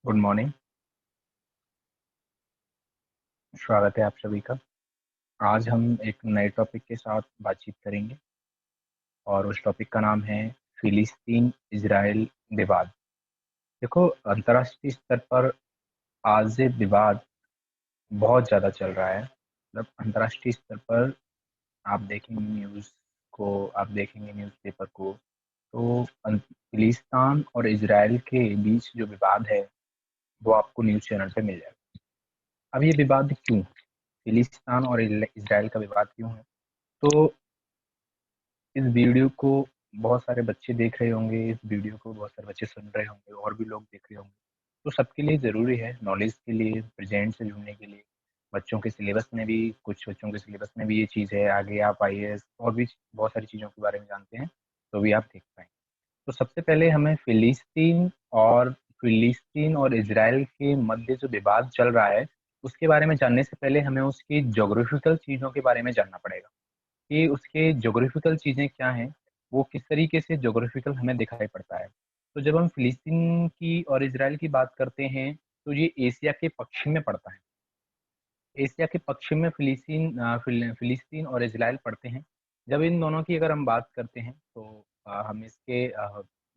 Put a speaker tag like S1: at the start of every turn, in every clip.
S1: Good morning. स्वागत है आप सभी का। आज हम एक नए टॉपिक के साथ बातचीत करेंगे और उस टॉपिक का नाम है फिलिस्तीन इजराइल विवाद। देखो, अंतर्राष्ट्रीय स्तर पर आज ये विवाद बहुत ज़्यादा चल रहा है। मतलब अंतर्राष्ट्रीय स्तर पर आप देखेंगे न्यूज़ को, आप देखेंगे न्यूज़पेपर को, तो फिलिस्तीन और इजराइल के बीच जो विवाद है वो आपको न्यूज़ चैनल पे मिल जाएगा। अब ये विवाद क्यों, फिलिस्तीन और इजराइल का विवाद क्यों है? तो इस वीडियो को बहुत सारे बच्चे देख रहे होंगे, इस वीडियो को बहुत सारे बच्चे सुन रहे होंगे और भी लोग देख रहे होंगे। तो सबके लिए ज़रूरी है, नॉलेज के लिए, प्रेजेंट से जुड़ने के लिए। बच्चों के सिलेबस में भी, कुछ बच्चों के सिलेबस में भी ये चीज़ है, आगे आप आईएएस और भी बहुत सारी चीज़ों के बारे में जानते हैं, तो भी आप देख पाएँ। तो सबसे पहले हमें फिलिस्तीन और इज़राइल के मध्य जो विवाद चल रहा है, उसके बारे में जानने से पहले हमें उसकी ज्योग्राफिकल चीज़ों के बारे में जानना पड़ेगा। कि उसके ज्योग्राफिकल चीज़ें क्या हैं, वो किस तरीके से ज्योग्राफिकल हमें दिखाई पड़ता है। तो जब हम फिलिस्तीन की और इज़राइल की बात करते हैं, तो ये एशिया के पश्चिम में पड़ता है। एशिया के पश्चिम में फिलिस्तीन और इज़राइल पड़ते हैं। जब इन दोनों की अगर हम बात करते हैं, तो हम इसके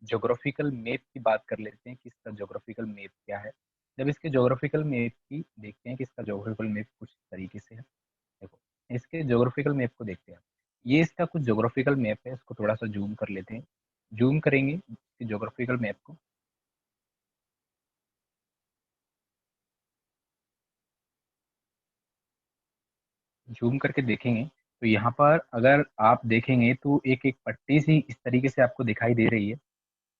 S1: ज्योग्राफिकल मैप की बात कर लेते हैं कि इसका ज्योग्राफिकल मैप क्या है। जब इसके ज्योग्राफिकल मैप की देखते हैं कि इसका ज्योग्राफिकल मैप कुछ तरीके से है। देखो, इसके ज्योग्राफिकल मैप को देखते हैं। ये इसका कुछ ज्योग्राफिकल मैप है, इसको थोड़ा सा जूम कर लेते हैं। जूम करेंगे इसके ज्योग्राफिकल मैप को। जूम करके देखेंगे तो यहाँ पर अगर आप देखेंगे तो एक एक पट्टी सी इस तरीके से आपको दिखाई दे रही है।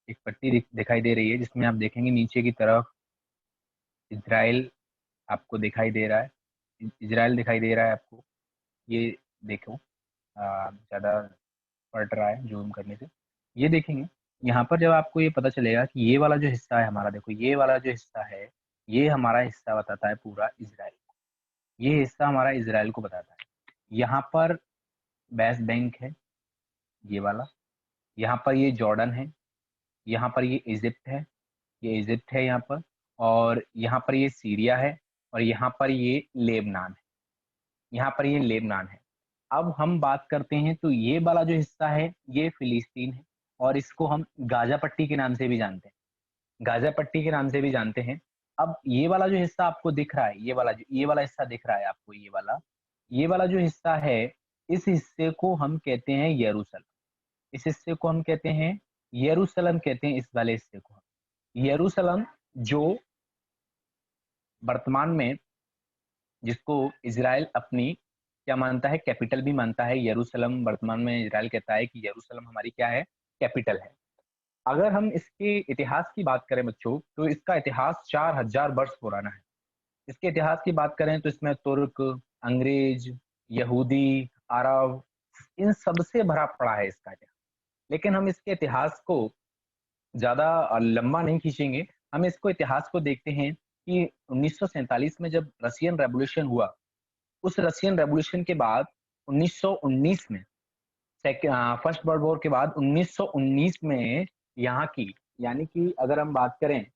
S1: एक पट्टी दिखाई दे रही है जिसमें आप देखेंगे नीचे की तरफ इजराइल आपको दिखाई दे रहा है। इजराइल दिखाई दे रहा है आपको। ये देखो, ज़्यादा पड़ रहा है जूम करने से। ये देखेंगे, यहाँ पर जब आपको ये पता चलेगा कि ये वाला जो हिस्सा है हमारा, देखो ये वाला जो हिस्सा है, ये हमारा हिस्सा बताता है पूरा इजराइल। ये हिस्सा हमारा इजराइल को बताता है। यहाँ पर वेस्ट बैंक है, ये वाला। यहाँ पर ये जॉर्डन है। यहाँ पर ये इजिप्ट है। ये इजिप्ट है यहाँ पर। और यहाँ पर ये सीरिया है। और यहाँ पर ये लेबनान है। यहाँ पर ये लेबनान है। अब हम बात करते हैं तो ये वाला जो हिस्सा है ये फिलिस्तीन है। और इसको हम गाजा पट्टी के नाम से भी जानते हैं। गाजा पट्टी के नाम से भी जानते हैं। अब ये वाला जो हिस्सा आपको दिख रहा है, ये वाला हिस्सा दिख रहा है आपको, ये वाला जो हिस्सा है, इस हिस्से को हम कहते हैं यरूशलेम। इस हिस्से को हम कहते हैं यरूशलेम, कहते हैं इस वाले हिस्से को यरूशलेम। जो वर्तमान में, जिसको इसराइल अपनी क्या मानता है, कैपिटल भी मानता है। यरूशलेम वर्तमान में इसराइल कहता है कि यरूशलेम हमारी क्या है, कैपिटल है। अगर हम इसके इतिहास की बात करें बच्चों, तो इसका इतिहास 4000 वर्ष पुराना है। इसके इतिहास की बात करें तो इसमें तुर्क, अंग्रेज, यहूदी, अरब, इन सबसे भरा पड़ा है इसका इतिहास। लेकिन हम इसके इतिहास को ज्यादा लंबा नहीं खींचेंगे। हम इसको इतिहास को देखते हैं कि 1947 में जब रशियन रेवोल्यूशन हुआ, उस रशियन रेवोल्यूशन के बाद 1919 में, फर्स्ट वर्ल्ड वॉर के बाद 1919 में यहाँ की, यानी कि अगर हम बात करें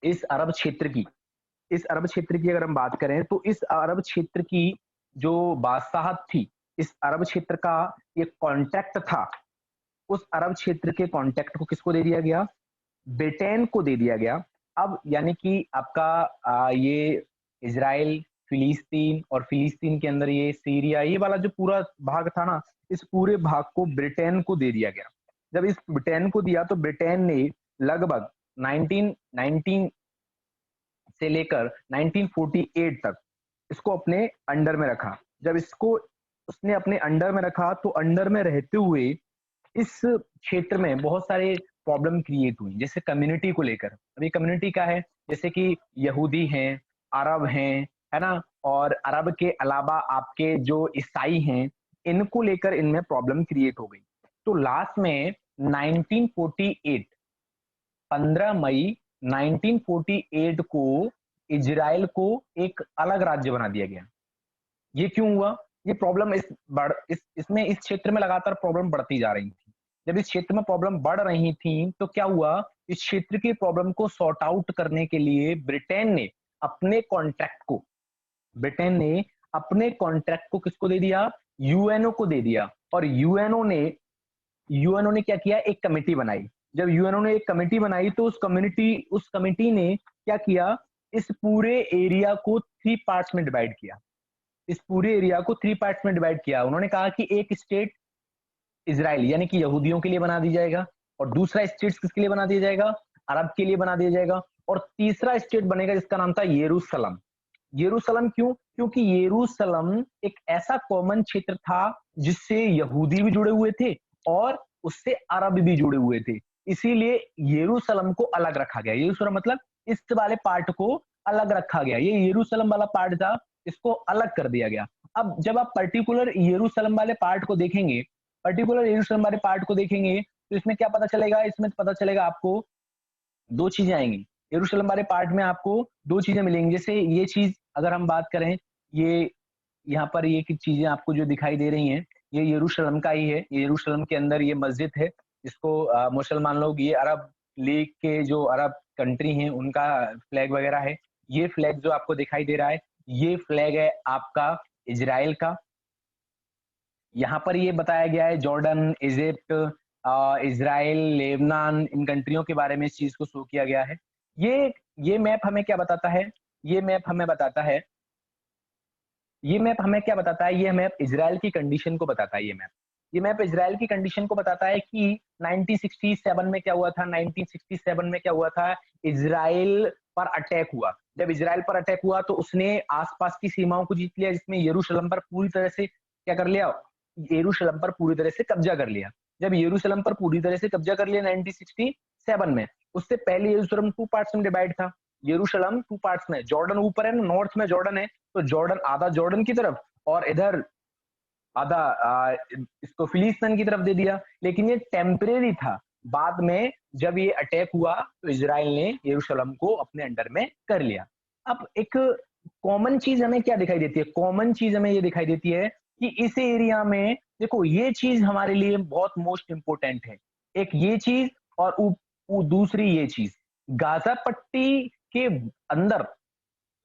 S1: इस अरब क्षेत्र की, अगर हम बात करें तो इस अरब क्षेत्र की जो बादशाहत थी, इस अरब क्षेत्र का एक कॉन्टेक्ट था, उस अरब क्षेत्र के कॉन्टेक्ट को किसको दे दिया गया, ब्रिटेन को दे दिया गया। अब यानी कि आपका ये इजराइल, फिलिस्तीन, और फिलिस्तीन के अंदर ये सीरिया, ये वाला जो पूरा भाग था ना, इस पूरे भाग को ब्रिटेन को दे दिया गया। जब इस ब्रिटेन को दिया तो ब्रिटेन ने लगभग 1919 से लेकर 1948 तक इसको अपने अंडर में रखा। जब इसको उसने अपने अंडर में रखा तो अंडर में रहते हुए इस क्षेत्र में बहुत सारे प्रॉब्लम क्रिएट हुई, जैसे कम्युनिटी को लेकर। अभी कम्युनिटी क्या है, जैसे कि यहूदी हैं, अरब हैं, है ना, और अरब के अलावा आपके जो ईसाई हैं, इनको लेकर इनमें प्रॉब्लम क्रिएट हो गई। तो लास्ट में 1948, 15 मई 1948 को इजराइल को एक अलग राज्य बना दिया गया। ये क्यों हुआ? ये प्रॉब्लम इस क्षेत्र में लगातार प्रॉब्लम बढ़ती जा रही थी। जब इस क्षेत्र में प्रॉब्लम बढ़ रही थी तो क्या हुआ इस क्षेत्र की प्रॉब्लम को सॉर्ट आउट करने के लिए अपने कॉन्ट्रैक्ट को ब्रिटेन ने अपने कॉन्ट्रैक्ट को किसको दे दिया? यूएनओ को दे दिया। और यूएनओ ने क्या किया? एक कमेटी बनाई। जब यूएनओ ने एक कमेटी बनाई तो उस कमेटी ने क्या किया? इस पूरे एरिया को 3 पार्ट्स में डिवाइड किया। इस पूरे एरिया को 3 पार्ट्स में डिवाइड किया। उन्होंने कहा कि एक स्टेट इजराइल यानी कि यहूदियों के लिए बना दी जाएगा, और दूसरा स्टेट किसके लिए बना दिया जाएगा? अरब के लिए बना दिया जाएगा, और तीसरा स्टेट बनेगा जिसका नाम था यरूशलेम। यरूशलेम क्यों? क्योंकि यरूशलेम एक ऐसा कॉमन क्षेत्र था जिससे यहूदी भी जुड़े हुए थे और उससे अरब भी जुड़े हुए थे। इसीलिए यरूशलेम को अलग रखा गया। यरूशलेम मतलब इस वाले पार्ट को अलग रखा गया। ये यरूशलेम वाला पार्ट था, इसको अलग कर दिया गया। अब जब आप पर्टिकुलर यरूशलेम वाले पार्ट को देखेंगे, तो इसमें क्या पता चलेगा? इसमें पता चलेगा आपको 2 चीजें आएंगी। यरूशलेम वाले पार्ट में आपको 2 चीजें मिलेंगी। जैसे ये चीज अगर हम बात करें, ये यहाँ पर ये की चीजें आपको जो दिखाई दे रही हैं, ये यरूशलेम का ही है। ये यरूशलेम के अंदर ये मस्जिद है, जिसको मुसलमान लोग, ये अरब लीग के जो अरब कंट्री हैं उनका फ्लैग वगैरह है। ये फ्लैग जो आपको दिखाई दे रहा है, ये फ्लैग है आपका इजराइल का। यहाँ पर ये बताया गया है जॉर्डन, इजिप्ट, इजराइल, लेबनान, इन कंट्रियों के बारे में इस चीज को शो किया गया है। ये मैप हमें क्या बताता है? ये मैप हमें बताता है ये मैप इजराइल की कंडीशन को बताता है। ये मैप इजराइल की कंडीशन को बताता है कि 1967 में क्या हुआ था। 1967 में क्या हुआ था? इजराइल पर अटैक हुआ। जब इजराइल पर अटैक हुआ तो उसने आसपास की सीमाओं को जीत लिया, जिसमें यरूशलेम पर पूरी तरह से क्या कर लिया? यरूशलेम पर पूरी तरह से कब्जा कर लिया। जब यरूशलेम पर पूरी तरह से कब्जा कर लिया 1967 में, उससे पहले यरूशलेम 2 पार्ट्स में डिवाइड था। यरूशलेम 2 पार्ट्स में, जॉर्डन ऊपर है ना, नॉर्थ में जॉर्डन है, तो जॉर्डन आधा जॉर्डन की तरफ और इधर आधा इसको फिलिस्तीन की तरफ दे दिया। लेकिन ये टेम्परेरी था। बाद में जब ये अटैक हुआ तो इजराइल ने यरूशलेम को अपने अंडर में कर लिया। अब एक कॉमन चीज हमें क्या दिखाई देती है? कॉमन चीज हमें ये दिखाई देती है कि इस एरिया में देखो, ये चीज हमारे लिए बहुत मोस्ट इंपोर्टेंट है। एक ये चीज और दूसरी ये चीज, गाजा पट्टी के अंदर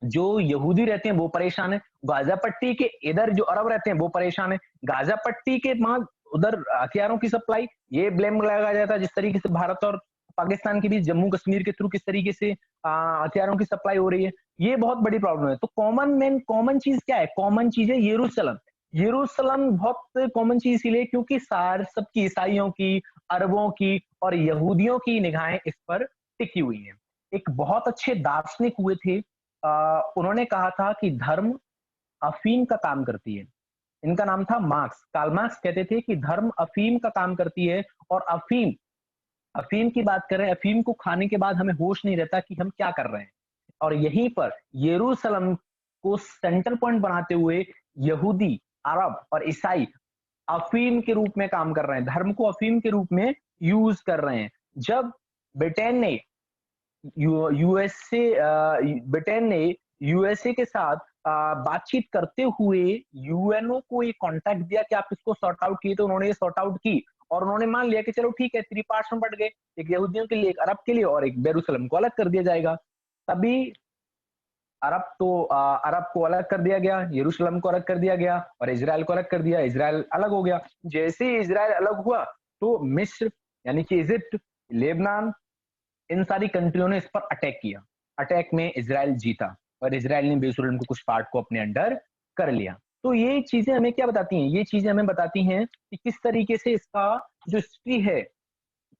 S1: जो यहूदी रहते हैं वो परेशान है, गाजा पट्टी के इधर जो अरब रहते हैं वो परेशान है। गाजा पट्टी के बाद उधर हथियारों की सप्लाई, ये ब्लेम लगाया जाता है जिस तरीके से भारत और पाकिस्तान के बीच जम्मू कश्मीर के थ्रू किस तरीके से हथियारों की सप्लाई हो रही है, ये बहुत बड़ी प्रॉब्लम है। तो कॉमन चीज क्या है? कॉमन चीज है यरूशलेम। यरूशलेम बहुत कॉमन चीज इसीलिए क्योंकि सार सबकी, ईसाइयों की, अरबों की और यहूदियों की निगाहें इस पर टिकी हुई हैं। एक बहुत अच्छे दार्शनिक हुए थे, उन्होंने कहा था कि धर्म अफीम का काम करती है। इनका नाम था मार्क्स, कार्ल मार्क्स कहते थे कि धर्म अफीम का काम करती है। और अफीम अफीम की बात करें, अफीम को खाने के बाद हमें होश नहीं रहता कि हम क्या कर रहे हैं। और यहीं पर यरूशलेम को सेंटर पॉइंट बनाते हुए यहूदी, अरब और ईसाई अफीम के रूप में काम कर रहे हैं, धर्म को अफीम के रूप में यूज कर रहे हैं। जब ब्रिटेन ने यूएसए ब्रिटेन ने यूएसए के साथ बातचीत करते हुए यूएनओ को ये कॉन्टैक्ट दिया कि आप इसको सॉर्ट आउट किए, तो उन्होंने ये सॉर्ट आउट की और उन्होंने मान लिया कि चलो ठीक है, 3 पार्ट्स में बट गए, एक यहूदियों के लिए, एक अरब के लिए और एक यरूशलेम को अलग कर दिया जाएगा। तभी अरब को अलग कर दिया गया, यरूशलेम को अलग कर दिया गया और इजराइल को अलग कर दिया। इजराइल अलग हो गया। जैसे ही इजराइल अलग हुआ तो मिस्र यानी कि इजिप्ट, लेबनान, इन सारी कंट्रियों ने इस पर अटैक किया। अटैक में इजराइल जीता और इजराइल ने यरूशलेम को कुछ पार्ट को अपने अंडर कर लिया। तो ये चीजें हमें क्या बताती हैं? ये चीजें हमें बताती हैं कि किस तरीके से इसका जो हिस्ट्री है,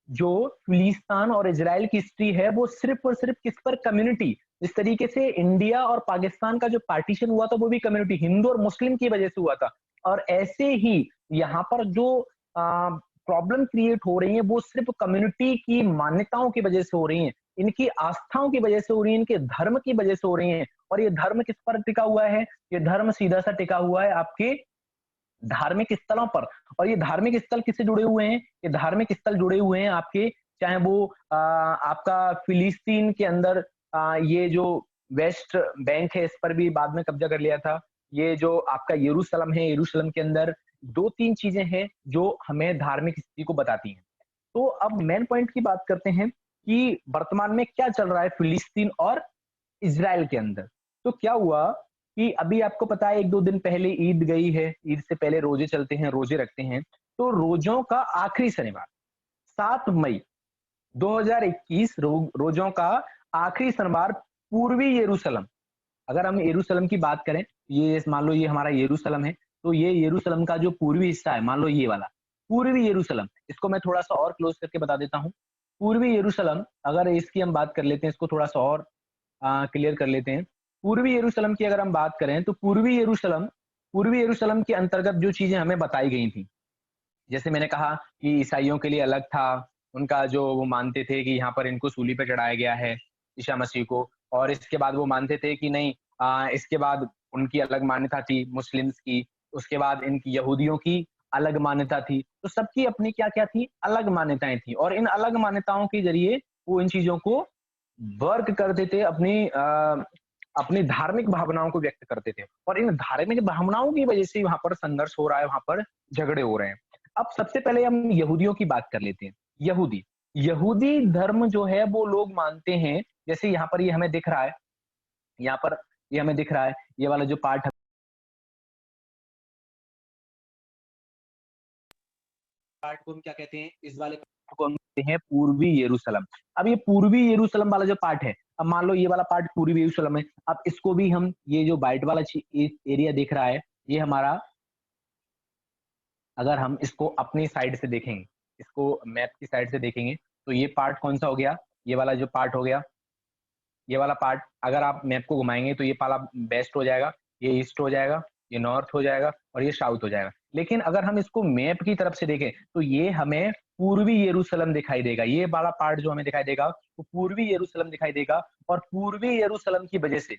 S1: जो फिलिस्तीन और इजराइल की हिस्ट्री है, वो सिर्फ और सिर्फ किस पर? कम्युनिटी। जिस तरीके से इंडिया और पाकिस्तान का जो पार्टीशन हुआ था वो भी कम्युनिटी, हिंदू और मुस्लिम की वजह से हुआ था। और ऐसे ही यहाँ पर जो प्रॉब्लम क्रिएट हो रही है वो सिर्फ कम्युनिटी की मान्यताओं की वजह से हो रही है, इनकी आस्थाओं की वजह से हो रही है, इनके धर्म की वजह से हो रही है। और ये धर्म किस पर टिका हुआ है? ये धर्म सीधा सा टिका हुआ है आपके धार्मिक स्थलों पर। और ये धार्मिक स्थल किससे जुड़े हुए हैं? ये धार्मिक स्थल जुड़े हुए हैं आपके, चाहे वो आपका फिलिस्तीन के अंदर ये जो वेस्ट बैंक है, इस पर भी बाद में कब्जा कर लिया था। ये जो आपका यरूशलेम है, यरूशलेम के अंदर 2-3 चीजें हैं जो हमें धार्मिक स्थिति को बताती हैं। तो अब मेन पॉइंट की बात करते हैं। कि वर्तमान में क्या चल रहा है फिलिस्तीन और इज़राइल के अंदर। तो क्या हुआ कि अभी आपको पता है 1-2 दिन पहले ईद गई है, ईद से पहले रोजे चलते हैं, रोजे रखते हैं। तो रोजों का आखिरी शनिवार 7 मई 2021 रोजों का आखिरी शनिवार पूर्वी यरूशलेम, अगर हम यरूशलेम की बात करें, ये मान लो ये हमारा यरूशलेम है, तो ये यरूशलेम का जो पूर्वी हिस्सा है, मान लो ये वाला, पूर्वी यरूशलेम, इसको मैं थोड़ा-सा और क्लोज़ करके बता देता हूँ। पूर्वी यरूशलेम, अगर इसकी हम बात कर लेते हैं, इसको थोड़ा-सा और क्लियर कर लेते हैं। पूर्वी यरूशलेम की अगर हम बात करें, तो पूर्वी यरूशलेम के अंतर्गत जो चीज़ें हमें बताई गई थी, जैसे मैंने कहा कि ईसाइयों के लिए अलग था, उनका जो वो मानते थे कि यहाँ पर इनको सूली पे चढ़ाया गया है, ईसा मसीह को, और इसके बाद वो मानते थे कि नहीं, इसके बाद उनकी अलग मान्यता थी मुस्लिम्स की, उसके बाद इनकी यहूदियों की अलग मान्यता थी। तो सबकी अपनी क्या-क्या थी, अलग मान्यताएँ थी, और इन अलग मान्यताओं के ज़रिए वो इन चीज़ों को वर्क करते थे, अपनी धार्मिक भावनाओं को व्यक्त करते थे, और इन धार्मिक भावनाओं की वजह से वहाँ पर संघर्ष हो रहा है, वहाँ पर झगड़े हो रहे हैं। अब सबसे पहले हम यहूदियों की बात कर लेते हैं। यहूदी, यहूदी धर्म जो है वो लोग मानते हैं, जैसे यहाँ पर ये हमें दिख रहा है, यहाँ पर ये हमें दिख रहा है, ये वाला जो पार्ट पार्ट को हम क्या कहते हैं, इस वाले पार्ट को हम कहते हैं पूर्वी यरूशलेम। अब ये पूर्वी यरूशलेम वाला जो पार्ट है, अब मान लो ये वाला पार्ट पूर्वी यरूशलेम है, अब इसको भी हम, ये जो व्हाइट वाला एरिया दिख रहा है, ये हमारा, अगर हम इसको अपनी साइड से देखेंगे, इसको मैप की साइड से देखेंगे, तो ये पार्ट कौन सा हो गया, ये वाला जो पार्ट हो गया, ये वाला पार्ट, अगर आप मैप को घुमाएंगे तो ये वाला वेस्ट हो जाएगा, ये ईस्ट हो जाएगा, ये नॉर्थ हो जाएगा, और ये साउथ हो जाएगा। लेकिन अगर हम इसको मैप की तरफ से देखें, तो ये हमें पूर्वी यरूशलेम दिखाई देगा, ये वाला पार्ट जो हमें दिखाई देगा वो पूर्वी यरूशलेम दिखाई देगा। और पूर्वी यरूशलेम की वजह से,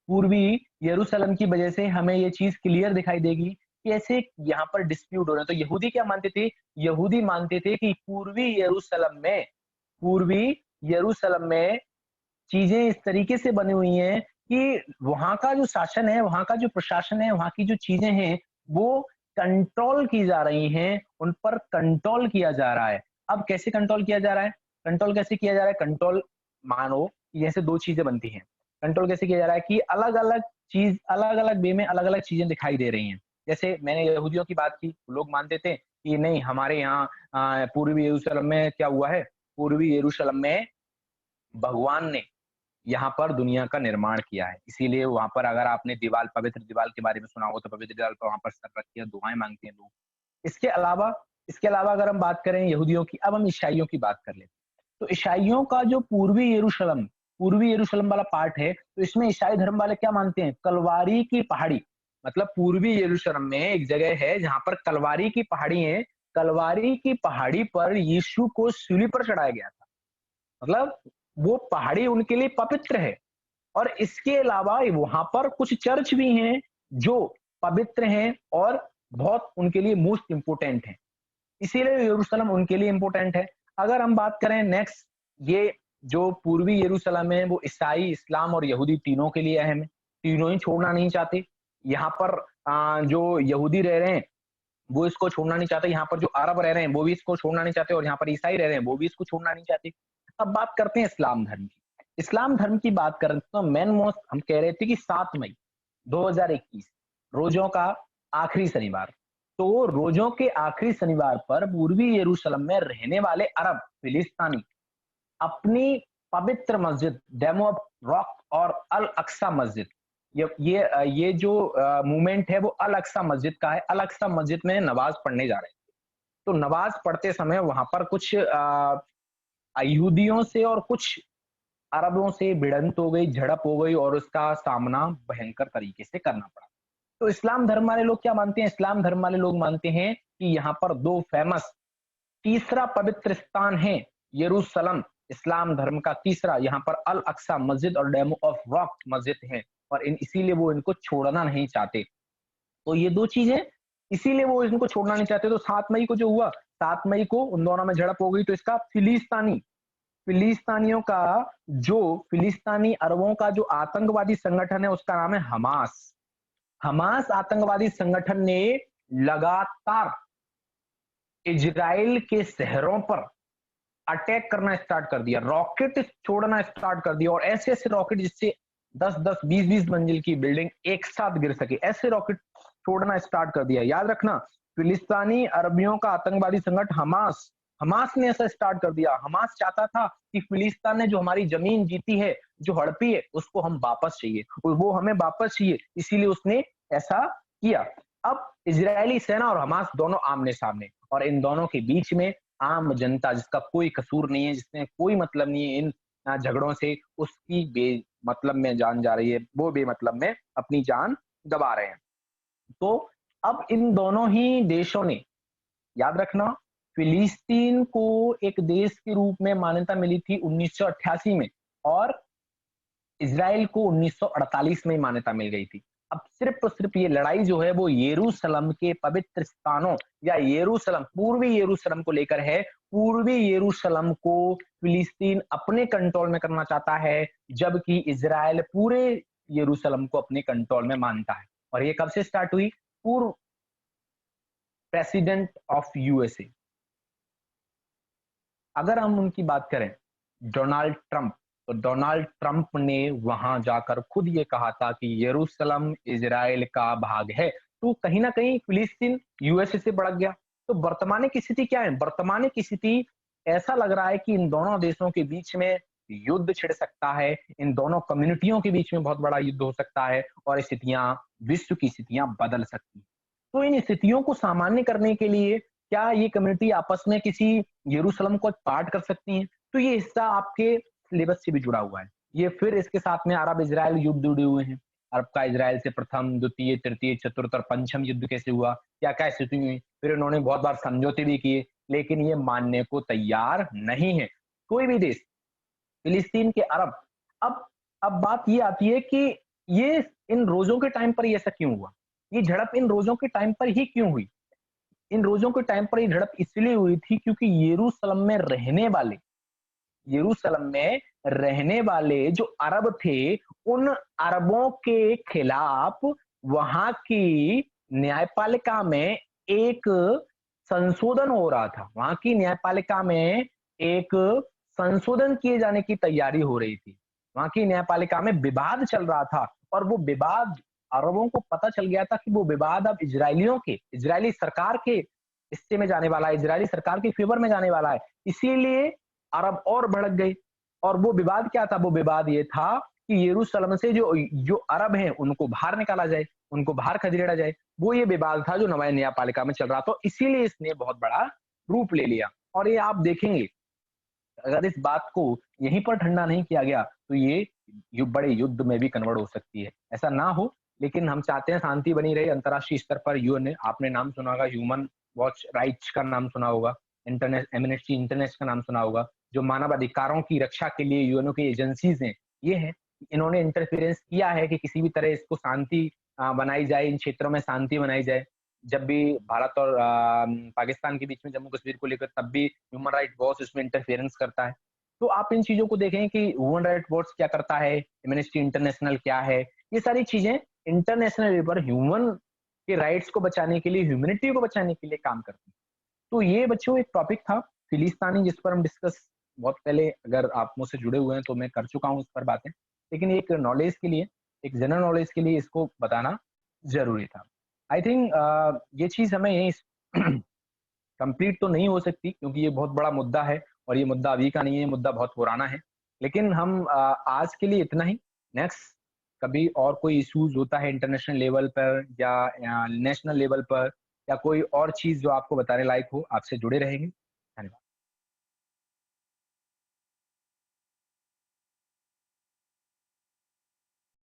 S1: पूर्वी यरूशलेम की वजह से हमें ये चीज क्लियर दिखाई देगी कि ऐसे यहाँ पर डिस्प्यूट हो रहे हैं। तो यहूदी क्या मानते थे, यहूदी मानते थे कि पूर्वी यरूशलेम में चीजें इस तरीके से बनी हुई हैं कि वहां का जो शासन है, वहां का जो प्रशासन है, वहां की जो चीजें हैं, वो कंट्रोल की जा रही हैं, उन पर कंट्रोल किया जा रहा है। अब कैसे कंट्रोल किया जा रहा है, कंट्रोल कैसे किया जा रहा है, कंट्रोल, मानो कि जैसे दो चीजें बनती हैं, कंट्रोल कैसे किया जा रहा है कि अलग अलग चीज, अलग अलग वे में अलग अलग चीजें दिखाई दे रही हैं। जैसे मैंने यहूदियों की बात की, लोग मानते थे कि नहीं, हमारे यहाँ पूर्वी यरूशलेम में क्या हुआ है, पूर्वी यरूशलेम में भगवान ने यहाँ पर दुनिया का निर्माण किया है। इसीलिए वहाँ पर, अगर आपने दीवाल, पवित्र दीवाल के बारे में सुना हो, तो पवित्र दीवाल पर वहाँ पर सर रख के दुआएँ माँगते हैं लोग। इसके अलावा इसके अलावा अगर हम बात करें यहूदियों की, अब हम ईसाइयों की बात कर लेते हैं। तो ईसाइयों का जो पूर्वी यरूशलेम वाला पार्ट है, तो इसमें ईसाई धर्म वाले क्या मानते हैं, कलवारी की पहाड़ी, मतलब पूर्वी यरूशलेम में एक जगह है जहाँ पर कलवारी की पहाड़ी है, कलवारी की पहाड़ी पर यीशु को सूली पर चढ़ाया गया था। मतलब वो पहाड़ी उनके लिए पवित्र है। और इसके अलावा वहां पर कुछ चर्च भी हैं जो पवित्र हैं और बहुत उनके लिए मोस्ट इंपोर्टेंट हैं, इसीलिए यरूशलेम उनके लिए इंपोर्टेंट है। अगर हम बात करें नेक्स्ट, ये जो पूर्वी यरूशलेम है वो ईसाई, इस्लाम और यहूदी तीनों के लिए अहम है, तीनों ही छोड़ना नहीं चाहते। यहाँ पर जो यहूदी रह रहे हैं वो इसको छोड़ना नहीं चाहते, यहाँ पर जो अरब रह रहे हैं वो भी इसको छोड़ना नहीं चाहते, और यहाँ पर ईसाई रह रहे हैं वो भी इसको छोड़ना नहीं चाहते। अब बात करते हैं इस्लाम धर्म की। इस्लाम धर्म की बात करें तो मेन मोस्ट हम कह रहे थे कि 7 मई 2021 रोजों का आखिरी शनिवार। तो रोजों के आखिरी शनिवार पर पूर्वी यरूशलेम में रहने वाले अरब फिलिस्तीनी अपनी पवित्र मस्जिद डेमो ऑफ रॉक और अल अक्सा मस्जिद, ये जो मूवमेंट है वो अल अक्सा मस्जिद का है। अल अक्सा मस्जिद में नमाज पढ़ने जा रहे हैं। तो नमाज पढ़ते समय वहां पर कुछ यहूदियों से और कुछ अरबों से भिड़ंत हो गई, झड़प हो गई, और उसका सामना भयंकर तरीके से करना पड़ा। तो इस्लाम धर्म वाले लोग क्या मानते हैं, इस्लाम धर्म वाले लोग मानते हैं कि यहाँ पर दो फेमस, तीसरा पवित्र स्थान है यरूशलेम, इस्लाम धर्म का तीसरा, यहाँ पर अल अक्सा मस्जिद और डेमो ऑफ रॉक मस्जिद है, और इसीलिए वो इनको छोड़ना नहीं चाहते। तो ये दो चीजें, इसीलिए वो इनको छोड़ना नहीं चाहते। तो 7 मई को जो हुआ, 7 मई को उन दोनों में झड़प हो गई, तो इसका फिलिस्तानियों का, जो फिलिस्तानी अरबों का जो आतंकवादी संगठन है उसका नाम है हमास। हमास आतंकवादी संगठन ने लगातार इजराइल के शहरों पर अटैक करना स्टार्ट कर दिया, रॉकेट छोड़ना स्टार्ट कर दिया, और ऐसे ऐसे रॉकेट जिससे 10-10, 20-20 मंजिल की बिल्डिंग एक साथ गिर सके, ऐसे रॉकेट छोड़ना स्टार्ट कर दिया। याद रखना, फिलिस्तीनी अरबियों का आतंकवादी संगठन हमास, हमास ने ऐसा स्टार्ट कर दिया। हमास चाहता था कि फिलिस्तीन ने जो हमारी जमीन जीती है, जो हड़पी है, उसको हम वापस चाहिए, और वो हमें वापस चाहिए, इसीलिए उसने ऐसा किया। अब इजरायली सेना और हमास दोनों आमने सामने, और इन दोनों के बीच में आम जनता जिसका कोई कसूर नहीं है, जिसने कोई मतलब नहीं है इन झगड़ों से, उसकी बेमतलब में जान जा रही है, वो बेमतलब में अपनी जान गंवा रहे हैं। तो अब इन दोनों ही देशों ने, याद रखना, फिलिस्तीन को एक देश के रूप में मान्यता मिली थी 1988 में, और इज़राइल को 1948 में मान्यता मिल गई थी। अब सिर्फ और सिर्फ ये लड़ाई जो है वो यरूशलेम के पवित्र स्थानों या यरूशलेम, पूर्वी यरूशलेम को लेकर है। पूर्वी यरूशलेम को फिलिस्तीन अपने कंट्रोल में करना चाहता है, जबकि इज़राइल पूरे यरूशलेम को अपने कंट्रोल में मानता है। और ये कब से स्टार्ट हुई? पूर्व प्रेसिडेंट ऑफ यूएसए, अगर हम उनकी बात करें, डोनाल्ड ट्रंप, तो डोनाल्ड ट्रंप ने वहां जाकर खुद ये कहा था कि यरूशलेम इजराइल का भाग है। तो कहीं ना कहीं फिलिस्तीन यूएसए से बढ़ गया। तो वर्तमान की स्थिति क्या है? वर्तमान की स्थिति ऐसा लग रहा है कि इन दोनों देशों के बीच में युद्ध छिड़ सकता है, इन दोनों कम्युनिटियों के बीच में बहुत बड़ा युद्ध हो सकता है, और स्थितियां, विश्व की स्थितियां बदल सकती हैं। तो इन स्थितियों को सामान्य करने के लिए क्या ये कम्युनिटी आपस में किसी यरूशलेम को पार्ट कर सकती हैं? तो ये हिस्सा आपके सिलेबस से भी जुड़ा हुआ है। ये फिर इसके साथ में अरब इजराइल युद्ध जुड़े हुए हैं। अरब का इजराइल से प्रथम, द्वितीय, तृतीय, चतुर्थ और पंचम युद्ध कैसे हुआ, क्या क्या स्थिति हुई, फिर उन्होंने बहुत बार समझौते भी किए, लेकिन ये मानने को तैयार नहीं है कोई भी देश, फिलिस्तीन के अरब। अब अब बात ये आती है कि ये इन रोजों के टाइम पर ये ऐसा क्यों हुआ? ये झड़प इन रोजों के टाइम पर ही क्यों हुई? इन रोजों के टाइम पर ये झड़प इसलिए हुई थी क्योंकि यरूशलेम में रहने वाले जो अरब थे, उन अरबों के खिलाफ वहां की न्यायपालिका में एक संशोधन हो रहा था। वहां की न्यायपालिका में एक संशोधन किए जाने की तैयारी हो रही थी। वहां की न्यायपालिका में विवाद चल रहा था, और वो विवाद, अरबों को पता चल गया था कि वो विवाद अब इजरायली सरकार के हिस्से में जाने वाला है, इजरायली सरकार के फेवर में जाने वाला है। इसीलिए अरब और भड़क गए। और वो विवाद क्या था? वो विवाद ये था कि यरूशलेम से जो जो अरब हैं उनको बाहर निकाला जाए, उनको बाहर खदेड़ा जाए। वो ये विवाद था जो नवाई न्यायपालिका में चल रहा था, इसीलिए इसने बहुत बड़ा रूप ले लिया। और ये आप देखेंगे, अगर इस बात को यहीं पर ठंडा नहीं किया गया तो ये बड़े युद्ध में भी कन्वर्ट हो सकती है। ऐसा ना हो, लेकिन हम चाहते हैं शांति बनी रहे। अंतर्राष्ट्रीय स्तर पर यूएन ने, आपने नाम सुना होगा, ह्यूमन वॉच राइट्स का नाम सुना होगा, एमनेस्टी इंटरनेशनल का नाम सुना होगा, जो मानव अधिकारों की रक्षा के लिए यूएनओ की एजेंसीज हैं, ये हैं। इन्होंने इंटरफेरेंस किया है कि किसी भी तरह इसको शांति बनाई जाए, इन क्षेत्रों में शांति बनाई जाए। जब भी भारत और पाकिस्तान के बीच में जम्मू कश्मीर को लेकर, तब भी ह्यूमन राइट वॉच इसमें इंटरफेरेंस करता है। तो आप इन चीजों को देखें कि ह्यूमन राइट वॉच क्या करता है, एमनेस्टी इंटरनेशनल क्या है, ये सारी चीजें इंटरनेशनल लेवल पर ह्यूमन के राइट्स को बचाने के लिए, ह्यूमैनिटी को बचाने के लिए काम करती है। तो ये बच्चों एक टॉपिक था फिलिस्तानी, जिस पर हम डिस्कस बहुत पहले, अगर आप मुझसे जुड़े हुए हैं तो मैं कर चुका हूँ इस पर बातें, लेकिन एक नॉलेज के लिए, एक जनरल नॉलेज के लिए इसको बताना जरूरी था। आई थिंक ये चीज हमें यही कंप्लीट तो नहीं हो सकती, क्योंकि ये बहुत बड़ा मुद्दा है, और ये मुद्दा अभी का नहीं है, मुद्दा बहुत पुराना है। लेकिन हम आज के लिए इतना ही। नेक्स्ट कभी और कोई इश्यूज होता है इंटरनेशनल लेवल पर या नेशनल लेवल पर, या कोई और चीज जो आपको बताने लायक हो, आपसे जुड़े रहेंगे। धन्यवाद।